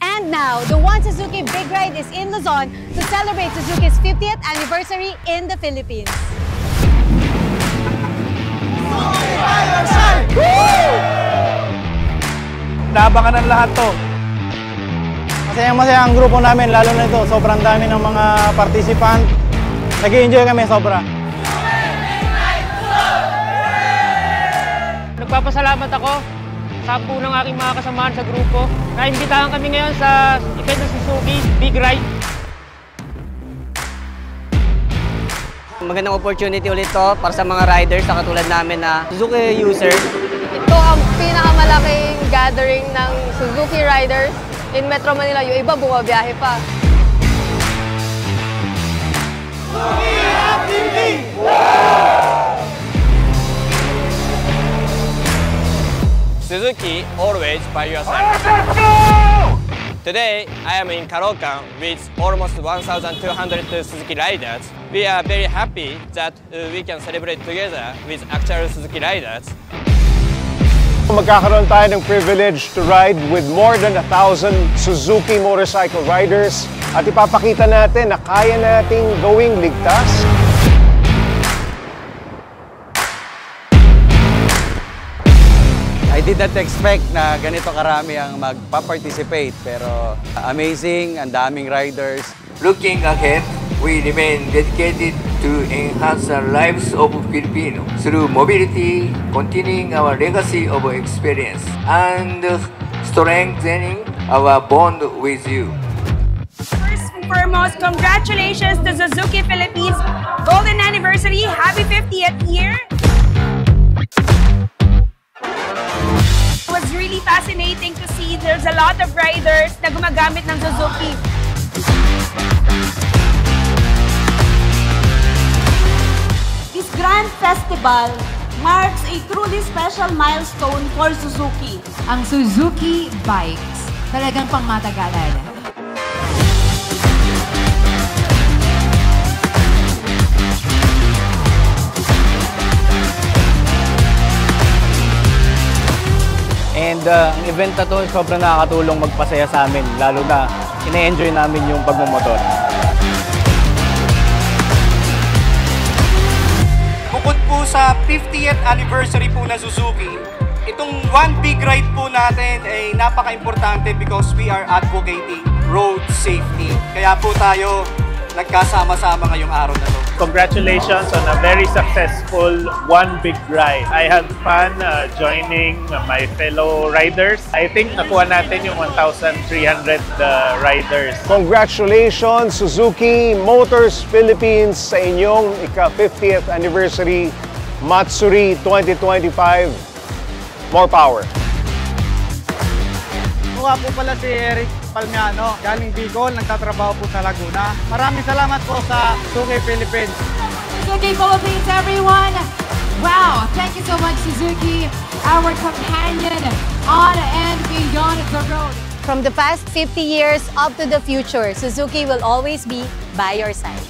And now, the One Suzuki Big Ride is in Luzon to celebrate Suzuki's 50th anniversary in the Philippines. Naabangan ng lahat to. Masayang-masaya ang grupo namin, lalo na ito. Sobrang dami ng mga participant. Nag-i-enjoy kami sobra. Nagpapasalamat ako sa po ng aking mga kasamahan sa grupo. Naimbitahan kami ngayon sa event ng Suzuki Big Ride. Magandang opportunity ulit to para sa mga riders na katulad namin na Suzuki user. Ito ang pinakamalaking gathering ng Suzuki riders in Metro Manila. Yung iba bumabiyahe pa. Suzuki, always by your side. Today, I am in Caloocan with almost 1,200 Suzuki riders. We are very happy that we can celebrate together with actual Suzuki riders. Magkakaroon tayo ng privilege to ride with more than 1,000 Suzuki motorcycle riders at ipapakita natin na kaya nating gawing ligtas. I did not expect na ganito karami ang magpa-participate, pero amazing, ang daming riders. Looking ahead, we remain dedicated to enhance the lives of Filipinos through mobility, continuing our legacy of experience, and strengthening our bond with you. First and foremost, congratulations to Suzuki Philippines Golden Anniversary! Happy 50th year! It was really fascinating to see there's a lot of riders na gumagamit ng Suzuki. This grand festival marks a truly special milestone for Suzuki. Ang Suzuki Bikes, talagang pangmatagalan. And ang event na to, sobrang nakakatulong magpasaya sa amin, lalo na ine-enjoy namin yung pagmumotor. Bukod po sa 50th anniversary po na Suzuki, itong One Big Ride po natin ay napaka-importante because we are advocating road safety. Kaya po tayo nagkasama-sama ngayong araw na to. Congratulations on a very successful One Big Ride. I had fun joining my fellow riders. I think nakuha natin yung 1,300 riders. Congratulations Suzuki Motors Philippines sa inyong ika-50th anniversary Matsuri 2025. More power! Ako po pala si Eric Palmiano, galing Bicol, nagtatrabaho po sa Laguna. Maraming salamat po sa Suzuki Philippines. Suzuki Philippines, everyone! Wow, thank you so much, Suzuki, our companion on and beyond the road. From the past 50 years up to the future, Suzuki will always be by your side.